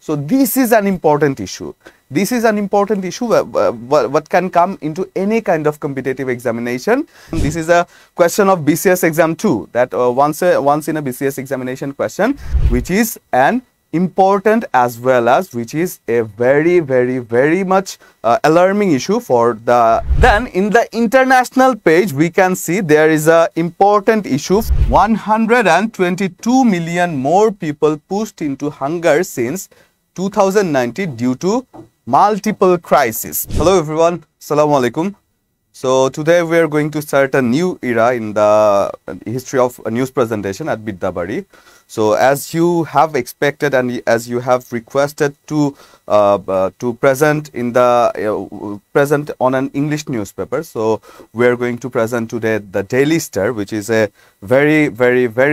So this is an important issue. This is an important issue what can come into any kind of competitive examination. This is a question of BCS exam too, that once in a BCS examination question, which is an important as well as which is a very much alarming issue for the. Then in the international page we can see there is a important issue. 122 million more people pushed into hunger since 2019 due to multiple crises. Hello everyone, Assalamu alaikum. So today we are going to start a new era in the history of news presentation at Biddabari. So as you have expected and as you have requested to present in the present on an English newspaper, so we are going to present today the Daily Star, which is a very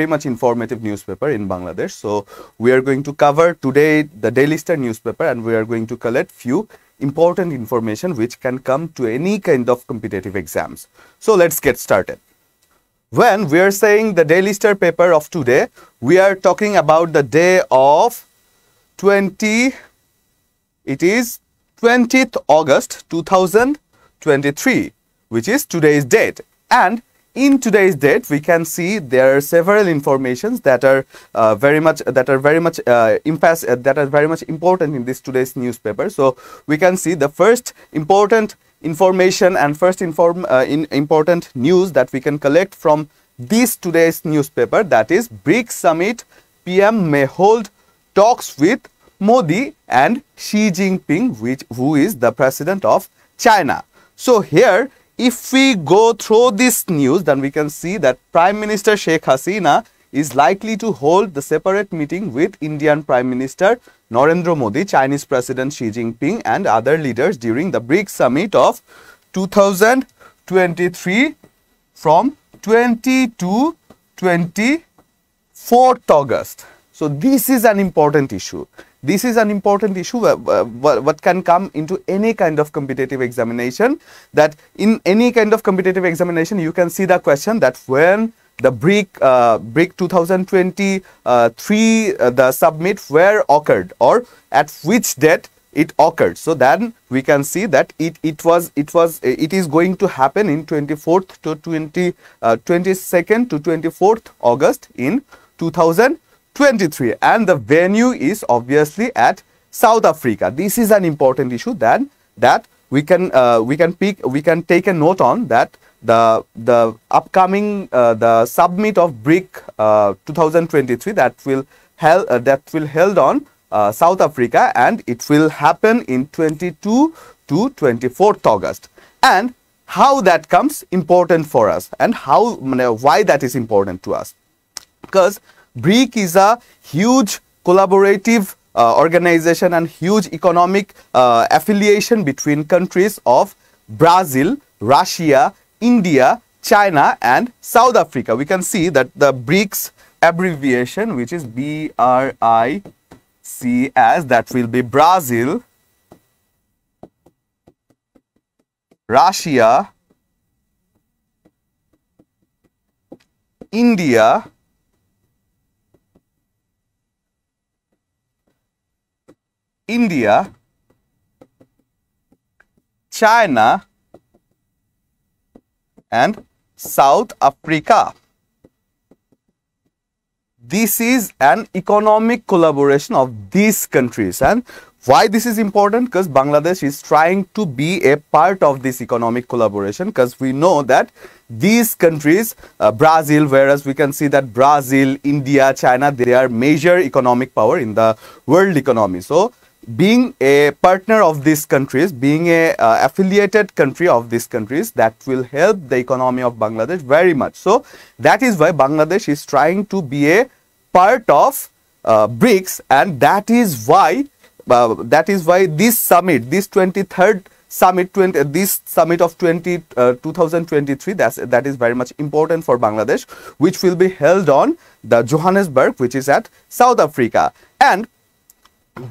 much informative newspaper in Bangladesh. So we are going to cover today the Daily Star newspaper, and we are going to collect few important information which can come to any kind of competitive exams. So let's get started. When we are saying the Daily Star paper of today, we are talking about the day of 20th August 2023, which is today's date. And in today's date, we can see there are several informations that are very much important in this today's newspaper. So we can see the first important information and first important news that we can collect from this today's newspaper, that is BRICS summit, PM may hold talks with Modi and Xi Jinping, who is the president of China. So here, if we go through this news, then we can see that Prime Minister Sheikh Hasina is likely to hold the separate meeting with Indian Prime Minister Narendra Modi, Chinese President Xi Jinping and other leaders during the BRICS summit of 2023 from 20 to 24th August. So this is an important issue. This is an important issue what can come into any kind of competitive examination, that in any kind of competitive examination you can see the question that when the BRIC 2023 the summit where occurred or at which date it occurred. So then we can see that it is going to happen in 22nd to 24th August in 2023, and the venue is obviously at South Africa. This is an important issue that we can take a note on, that the upcoming the summit of BRIC 2023 that will held on South Africa, and it will happen in 22 to 24th August. And how that comes important for us, and why that is important to us, because BRIC is a huge collaborative organization and huge economic affiliation between countries of Brazil, Russia, India, China and South Africa. We can see that the BRICS abbreviation, which is BRICS, that will be Brazil, Russia, India, China and South Africa. This is an economic collaboration of these countries. And why this is important? Because Bangladesh is trying to be a part of this economic collaboration, because we know that these countries, Brazil, whereas we can see that Brazil, India, China, they are major economic power in the world economy. So being a partner of these countries, being a affiliated country of these countries, that will help the economy of Bangladesh very much. So that is why Bangladesh is trying to be a part of BRICS, and that is why this summit, this 23rd summit, this summit of 2023, that is very much important for Bangladesh, which will be held on the Johannesburg, which is at South Africa. And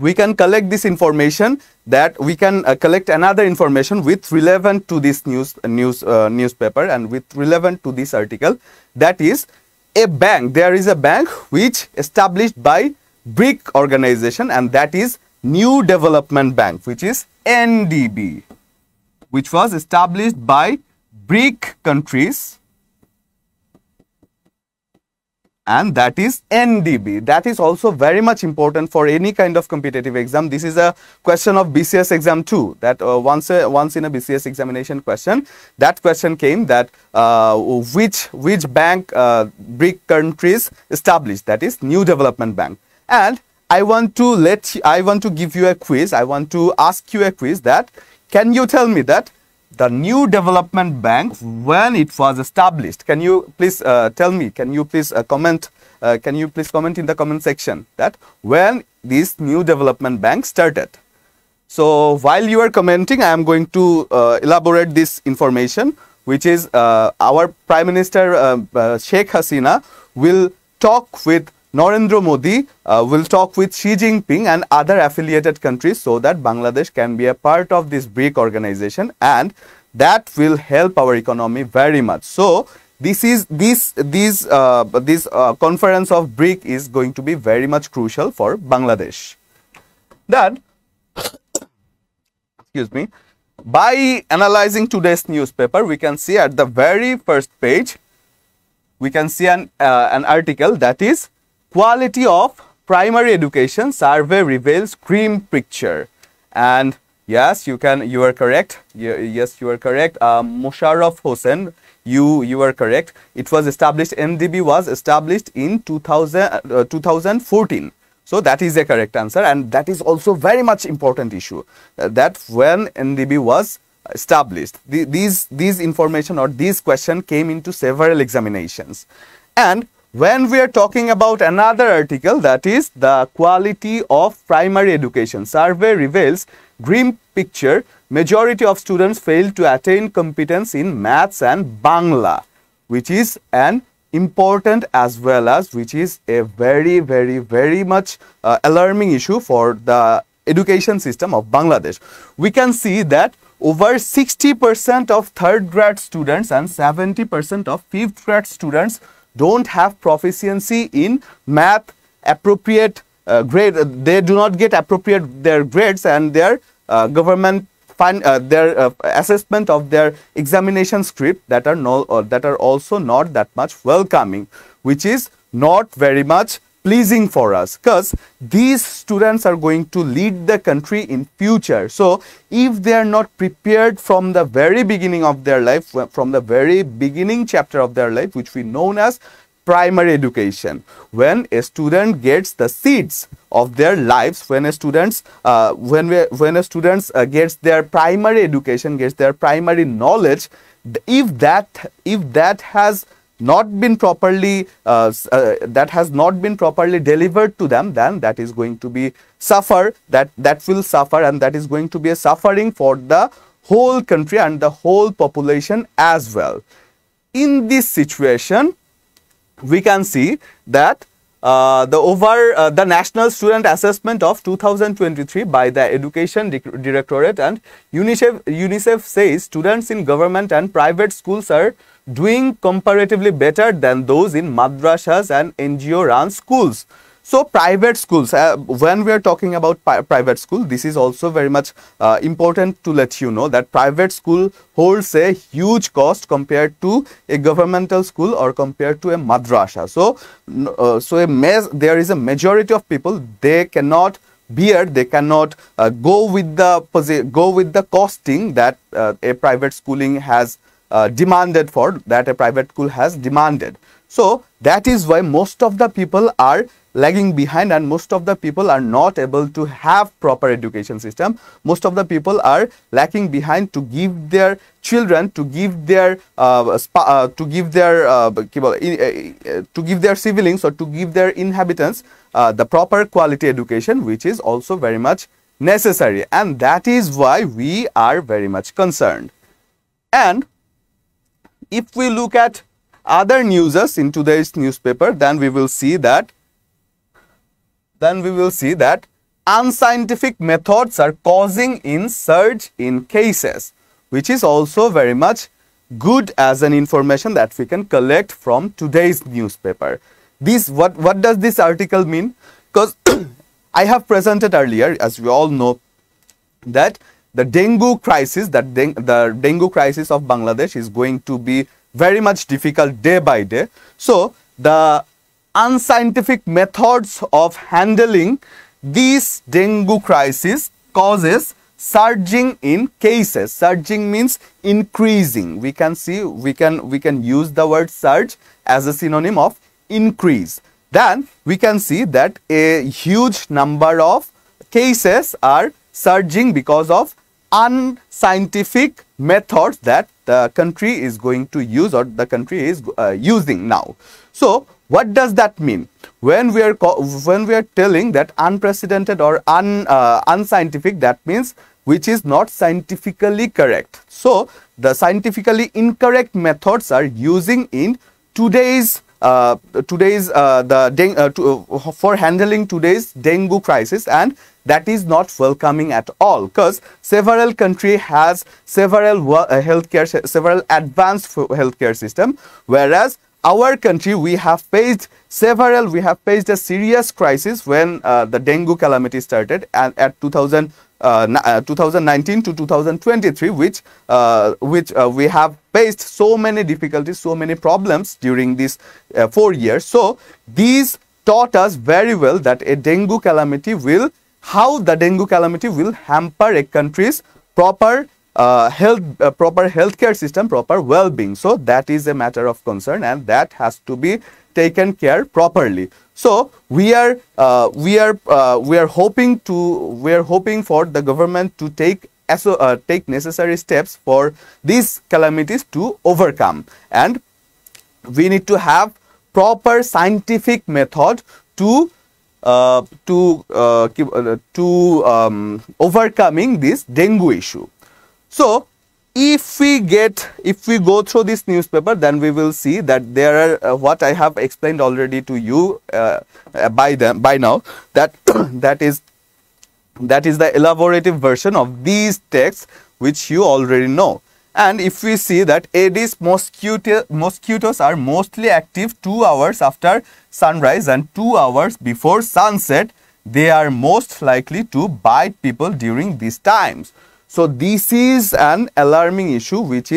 we can collect this information, that we can collect another information with relevant to this newspaper and with relevant to this article, that is a bank. There is a bank which established by BRIC organization, and that is New Development Bank, which is NDB, which was established by BRIC countries, and that is NDB. That is also very much important for any kind of competitive exam. This is a question of BCS exam too, that once in a BCS examination question, that question came that which bank BRIC countries established, that is New Development Bank. And I want to give you a quiz. I want to ask you a quiz that can you tell me that the New Development Bank, when it was established, can you please tell me, can you please comment in the comment section that when this New Development Bank started? So while you are commenting, I am going to elaborate this information, which is our Prime Minister Sheikh Hasina will talk with Narendra Modi, will talk with Xi Jinping and other affiliated countries so that Bangladesh can be a part of this BRIC organization, and that will help our economy very much. So this conference of BRIC is going to be very much crucial for Bangladesh. Then, excuse me, by analyzing today's newspaper, we can see at the very first page, we can see an article that is Quality of Primary Education Survey Reveals Grim Picture. And yes, you are correct. Yes, you are correct. Musharraf Hossain, you are correct. It was established, NDB was established in 2014. So that is a correct answer, and that is also very much important issue, that when NDB was established, these information or these question came into several examinations. And when we are talking about another article, that is the Quality of Primary Education Survey Reveals Grim Picture, majority of students fail to attain competence in maths and Bangla, which is an important as well as which is a very much alarming issue for the education system of Bangladesh. We can see that over 60% of third grade students and 70% of fifth grade students don't have proficiency in math appropriate grade. They do not get appropriate their grades, and their government fund their assessment of their examination script that are also not that much welcoming, which is not very much pleasing for us, because these students are going to lead the country in future. So if they are not prepared from the very beginning of their life, from the very beginning chapter of their life, which we know as primary education, when a student gets the seeds of their lives, when a students gets their primary education, gets their primary knowledge, if that has not been properly delivered to them, then that is going to be that will suffer, and that is going to be a suffering for the whole country and the whole population as well. In this situation, we can see that the National Student Assessment of 2023 by the Education Directorate and UNICEF says students in government and private schools are doing comparatively better than those in madrasas and NGO-run schools. So private schools, when we are talking about private school, this is also very much important to let you know that private school holds a huge cost compared to a governmental school or compared to a madrasa. So, there is a majority of people, they cannot bear, they cannot go with the costing that a private schooling has demanded for, that a private school has demanded. So that is why most of the people are lagging behind, and most of the people are not able to have proper education system. Most of the people are lacking behind to give their children, to give their siblings or to give their inhabitants the proper quality education, which is also very much necessary, and that is why we are very much concerned. And if we look at other newses in today's newspaper, then we will see that unscientific methods are causing a surge in cases, which is also very much good as an information that we can collect from today's newspaper. What does this article mean? Because I have presented earlier, as we all know, that the dengue crisis, the dengue crisis of Bangladesh is going to be very much difficult day by day. So the unscientific methods of handling this dengue crisis causes surging in cases. Surging means increasing. We can see, we can use the word surge as a synonym of increase. Then we can see that a huge number of cases are surging because of unscientific methods that the country is going to use, or the country is using now. So what does that mean? When we are telling that unprecedented or unscientific, that means which is not scientifically correct. So the scientifically incorrect methods are using in today's for handling today's dengue crisis, and that is not welcoming at all, because several country has several several advanced healthcare system, whereas our country we have faced a serious crisis when the dengue calamity started, and at 2019 to 2023, which we have faced so many difficulties, so many problems during these 4 years. So these taught us very well that a dengue calamity will, how the dengue calamity will hamper a country's proper healthcare system, proper well-being. So that is a matter of concern, and that has to be taken care properly. So we are hoping for the government to take necessary steps for these calamities to overcome, and we need to have proper scientific method to overcoming this dengue issue. So if we go through this newspaper, then we will see that there are what I have explained already to you by now, that that is the elaborative version of these texts which you already know. And if we see that Aedes mosquitoes are mostly active 2 hours after sunrise and 2 hours before sunset, they are most likely to bite people during these times. So this is an alarming issue which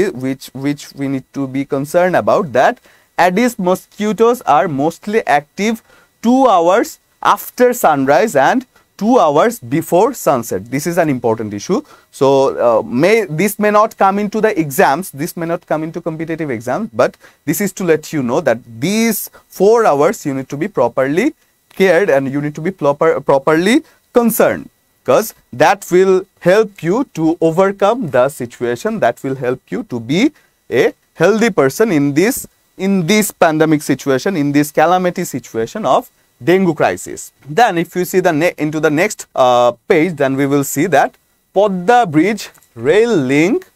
we need to be concerned about, that Aedes mosquitoes are mostly active 2 hours after sunrise and 2 hours before sunset. This is an important issue. So this may not come into the exams, this may not come into competitive exams, but this is to let you know that these 4 hours you need to be properly cared, and you need to be properly concerned, because that will help you to overcome the situation, that will help you to be a healthy person in this pandemic situation, in this calamity situation of dengue crisis. Then if you see into the next page, then we will see that Podda Bridge rail link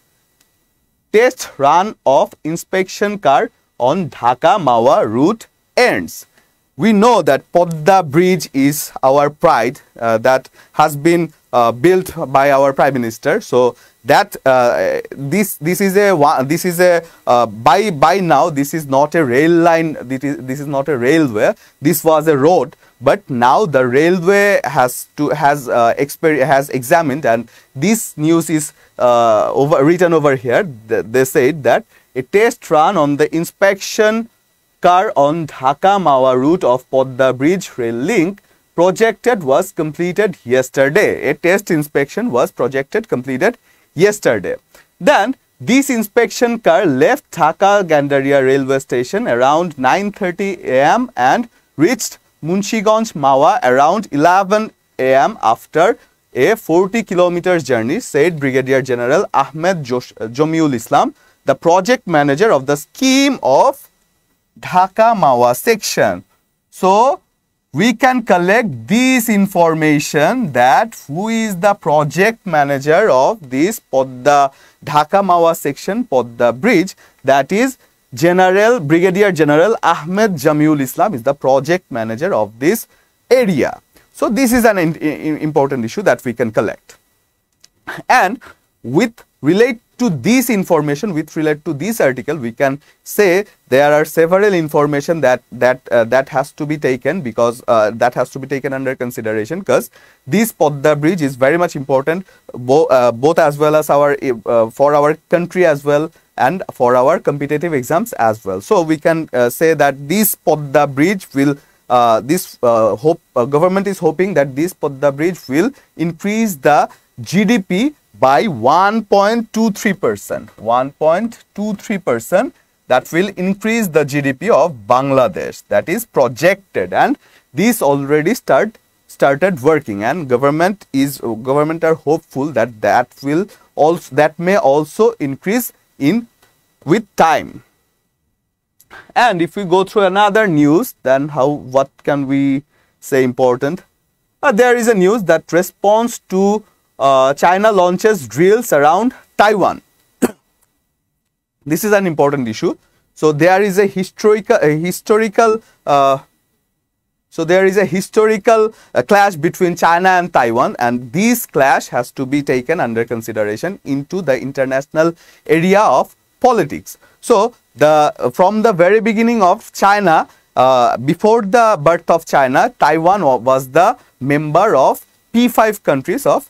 test run of inspection car on Dhaka Mawa route ends. We know that Podda Bridge is our pride, that has been built by our Prime Minister. So that this is by now this is not a rail line, this is not a railway, this was a road, but now the railway has examined, and this news is written over here. They said that a test run on the inspection car on Dhaka Mawa route of Podda Bridge rail link projected was completed yesterday. A test inspection was completed yesterday. Then this inspection car left Dhaka Gandaria railway station around 9:30 AM and reached Munshiganj Mawa around 11 AM after a 40-kilometer journey, said Brigadier General Ahmed Jamiul Islam, the project manager of the scheme of Dhaka Mawa section. So we can collect this information, that who is the project manager of this Dhaka Mawa section, Podda Bridge, that is Brigadier General Ahmed Jamiul Islam is the project manager of this area. So this is an important issue that we can collect. And with relate to this information, with relate to this article, we can say there are several information that has to be taken, because that has to be taken under consideration, because this Podda bridge is very much important, both as well as our for our country as well, and for our competitive exams as well. So we can say that this Podda bridge will government is hoping that this Podda bridge will increase the GDP by 1.23%. 1.23%, that will increase the GDP of Bangladesh. That is projected, and this already started working, and government are hopeful that that may also increase with time. And if we go through another news, then what can we say important? There is a news that response to China launches drills around Taiwan. This is an important issue. So there is a historical clash between China and Taiwan, and this clash has to be taken under consideration into the international area of politics. So from the very beginning of China, before the birth of China, Taiwan was the member of P5 countries of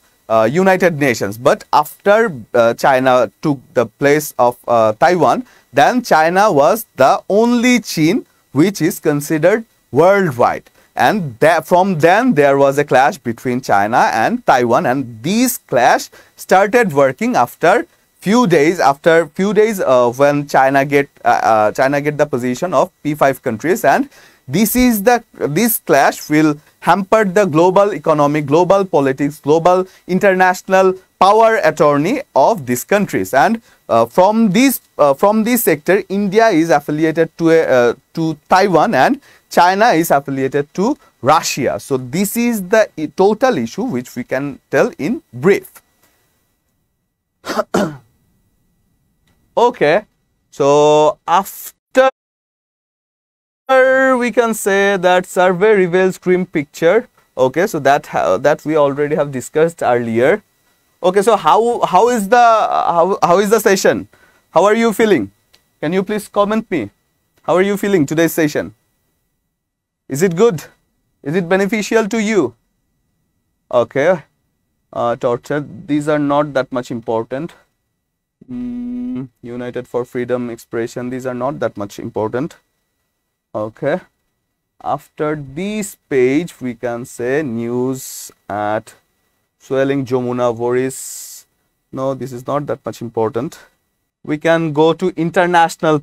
United Nations. But after China took the place of Taiwan, then China was the only chain which is considered worldwide. And from then there was a clash between China and Taiwan, and this clash started working after few days when China get the position of P5 countries, and this clash will hamper the global economy, global politics, global international power attorney of these countries. And from this sector, India is affiliated to Taiwan, and China is affiliated to Russia. So this is the total issue which we can tell in brief. Okay, so after, we can say that survey reveals grim picture. Okay, so that we already have discussed earlier. Okay, so how is the session? How are you feeling? Can you please comment me? How are you feeling today's session? Is it good? Is it beneficial to you? Okay, torture, these are not that much important. United for freedom expression, these are not that much important. Okay, after this page we can say news at swelling Jamuna worries. No, this is not that much important. We can go to international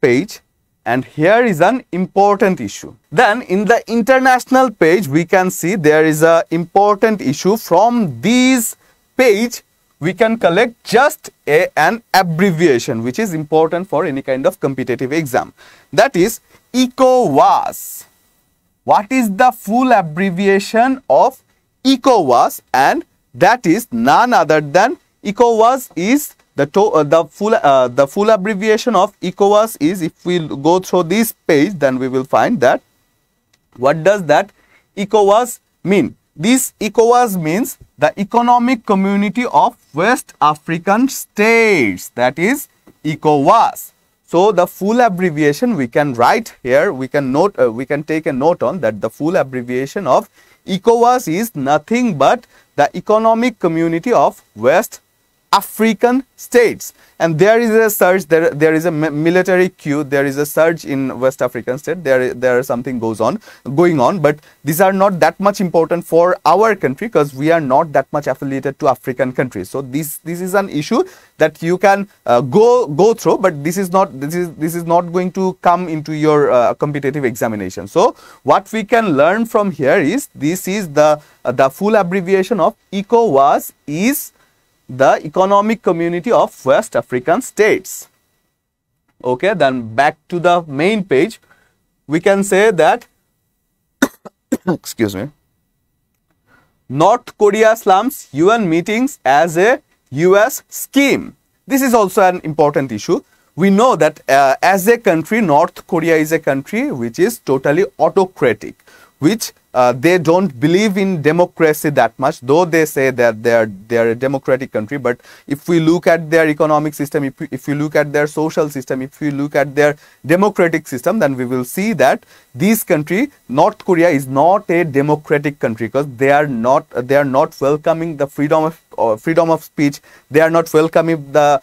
page, and here is an important issue. Then in the international page we can see there is a important issue. From this page we can collect just an abbreviation which is important for any kind of competitive exam. That is ECOWAS. What is the full abbreviation of ECOWAS? And that is none other than ECOWAS is the full abbreviation of ECOWAS is, if we go through this page, then we will find that what does that ECOWAS mean? This ECOWAS means the Economic Community of West African States, that is ECOWAS. So the full abbreviation we can write here, we can take a note on that the full abbreviation of ECOWAS is nothing but the Economic Community of West African States. And there is a surge, there is a military coup, there is a surge in West African state, there is something going on, but these are not that much important for our country because we are not that much affiliated to African countries. So this is an issue that you can go through, but this is not going to come into your competitive examination. So what we can learn from here is this is the full abbreviation of ECOWAS is the Economic Community of West African States. Okay, then back to the main page, we can say that excuse me, North Korea slams UN meetings as a US scheme. This is also an important issue. We know that as a country, North Korea is a country which is totally autocratic. which they don't believe in democracy that much, though they say that they are a democratic country. But if we look at their economic system, if we look at their social system, if we look at their democratic system, then we will see that this country, North Korea, is not a democratic country, because they are not welcoming the freedom of speech. They are not welcoming the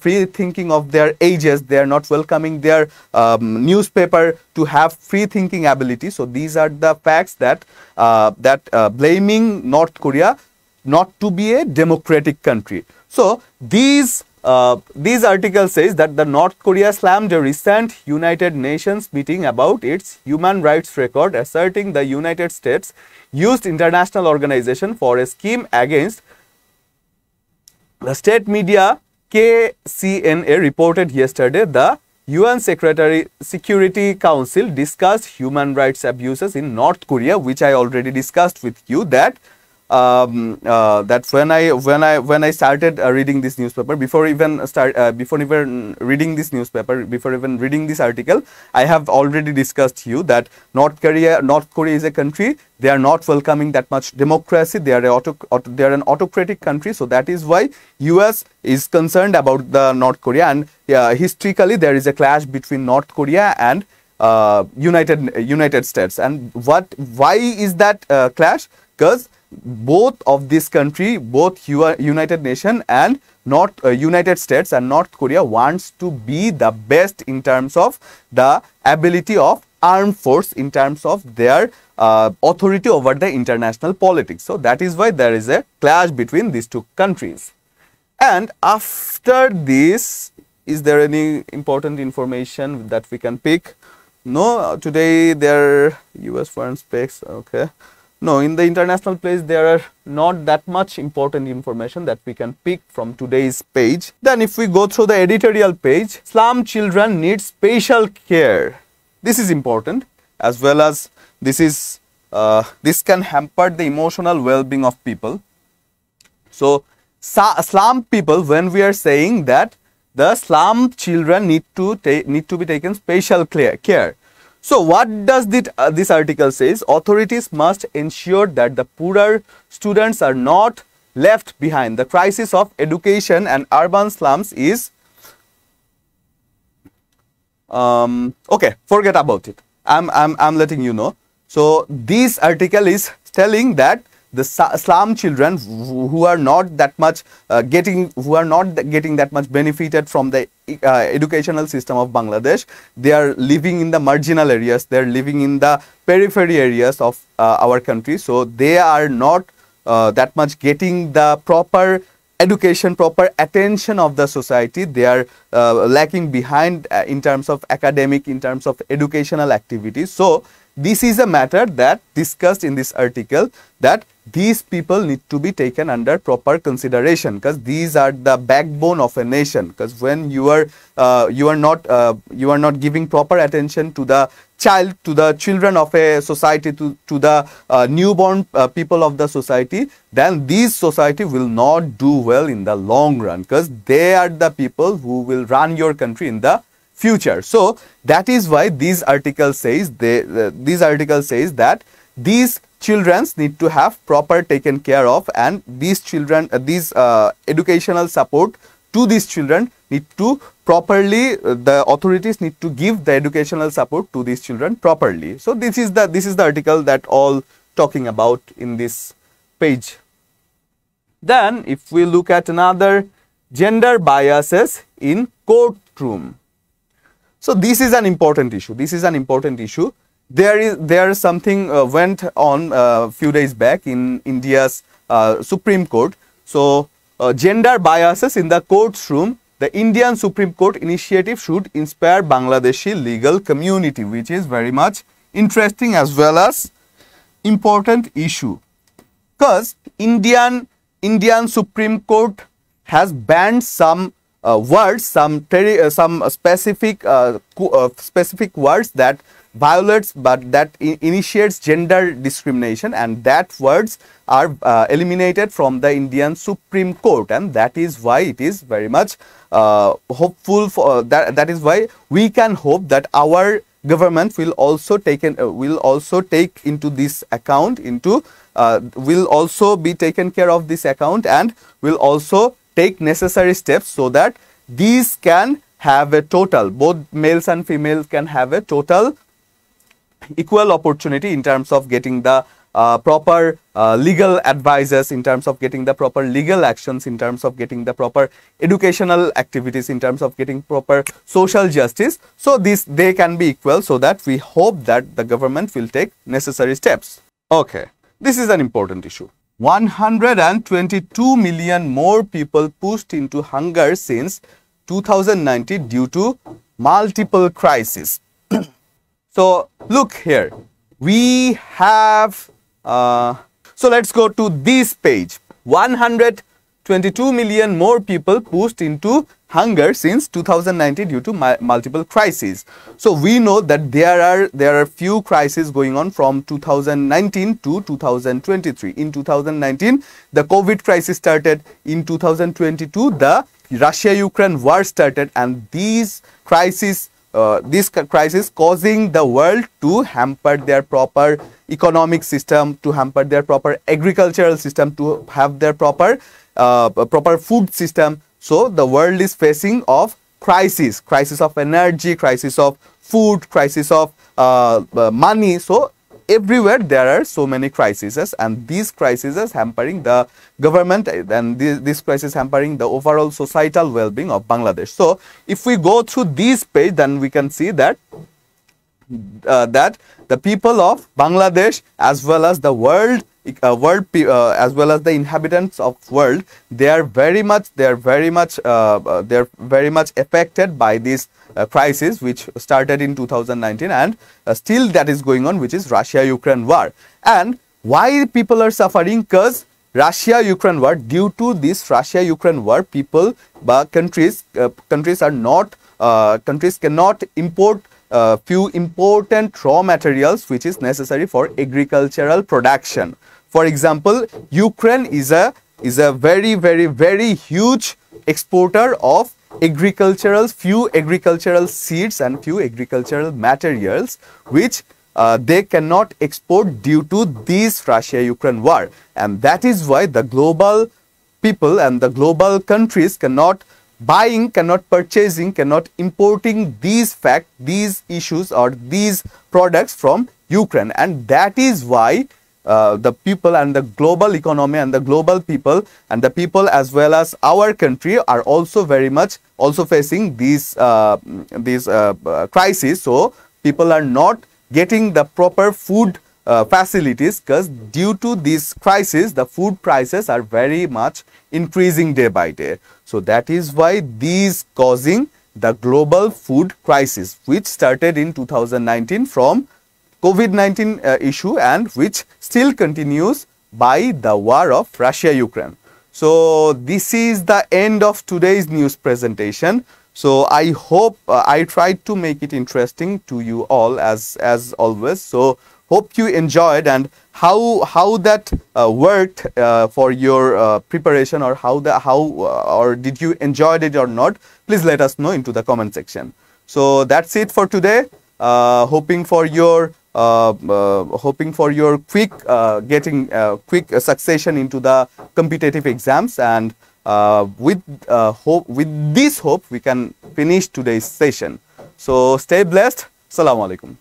free thinking of their ages. They are not welcoming their newspaper to have free thinking ability. So these are the facts that blaming North Korea not to be a democratic country. So these article says that the North Korea slammed a recent United Nations meeting about its human rights record, asserting the United States used international organization for a scheme against the state media. KCNA reported yesterday the UN Security Council discussed human rights abuses in North Korea, which I already discussed with you, that when I started reading this newspaper, before even reading this newspaper, before even reading this article, I have already discussed you that North Korea is a country. They are not welcoming that much democracy. They are an autocratic country. So that is why US is concerned about the North Korea, and historically there is a clash between North Korea and United States. And why is that clash? Because both of this country, both United Nations and United States and North Korea, wants to be the best in terms of the ability of armed force, in terms of their authority over the international politics. So that is why there is a clash between these two countries. And after this, is there any important information that we can pick? No, today there are US foreign specs. Okay. No, in the international place, there are not that much important information that we can pick from today's page. Then if we go through the editorial page, slum children need special care. This is important, as well as this can hamper the emotional well-being of people. So slum people, when we are saying that the slum children need to be taken special care. So what does this article says? Authorities must ensure that the poorer students are not left behind. The crisis of education and urban slums is okay, forget about it. I'm letting you know. So this article is telling that the slum children who are not that much getting that much benefited from the educational system of Bangladesh, they are living in the marginal areas, they are living in the periphery areas of our country. So they are not that much getting the proper education, proper attention of the society. They are lacking behind in terms of academic, in terms of educational activities. So this is a matter that discussed in this article, that these people need to be taken under proper consideration, because these are the backbone of a nation. Because when you are not giving proper attention to the child, to the children of a society, to the newborn people of the society, then this society will not do well in the long run, because they are the people who will run your country in the future. So that is why this article says that these children need to have proper taken care of, and these children, educational support to these children need to properly, the authorities need to give the educational support to these children properly. So this is the article that all talking about in this page. Then if we look at another, gender biases in courtroom. So this is an important issue. There is something went on a few days back in India's Supreme Court. So gender biases in the courtroom. The Indian Supreme Court initiative should inspire Bangladeshi legal community, which is very much interesting as well as important issue. Because Indian Supreme Court has banned some words, some specific words that violates, but that initiates gender discrimination, and that words are eliminated from the Indian Supreme Court, and that is why it is very much hopeful for that is why we can hope that our government will also take into this account, will also be taken care of this account, and will also take necessary steps so that these can have a total, both males and females can have a total equal opportunity in terms of getting the proper legal advices, in terms of getting the proper legal actions, in terms of getting the proper educational activities, in terms of getting proper social justice. So they can be equal, so that we hope that the government will take necessary steps. Okay, this is an important issue. 122 million more people pushed into hunger since 2019 due to multiple crises. So look here, we have, so let's go to this page. 122 million more people pushed into hunger since 2019 due to multiple crises. So we know that there are few crises going on from 2019 to 2023. In 2019, the COVID crisis started. In 2022, the Russia-Ukraine war started, and these crises causing the world to hamper their proper economic system, to hamper their proper agricultural system, to have their proper food system. So the world is facing of crisis of energy, crisis of food, crisis of money. So everywhere there are so many crises, and these crises hampering the government, and this crisis hampering the overall societal well-being of Bangladesh. So if we go through this page, then we can see that that the people of Bangladesh, as well as the world, as well as the inhabitants of world, they are very much affected by this crisis which started in 2019, and still that is going on, which is Russia-Ukraine war. And why people are suffering? Because Russia-Ukraine war, due to this Russia-Ukraine war, people, countries cannot import few important raw materials which is necessary for agricultural production. For example, Ukraine is a very huge exporter of few agricultural seeds and few agricultural materials which they cannot export due to this Russia-Ukraine war. And that is why the global people and the global countries cannot buying, cannot purchasing, cannot importing these issues or these products from Ukraine. And that is why the people and the global economy and the global people and the people as well as our country are also very much facing these crises. So people are not getting the proper food facilities, because due to this crisis the food prices are very much increasing day by day. So that is why these causing the global food crisis, which started in 2019 from COVID-19 issue, and which still continues by the war of Russia-Ukraine. So this is the end of today's news presentation. So I hope I tried to make it interesting to you all as always. So hope you enjoyed, and how that worked for your preparation, or or did you enjoyed it or not? Please let us know into the comment section. So that's it for today. Hoping for your quick succession into the competitive exams, and with this hope we can finish today's session. So stay blessed. Assalamu alaikum.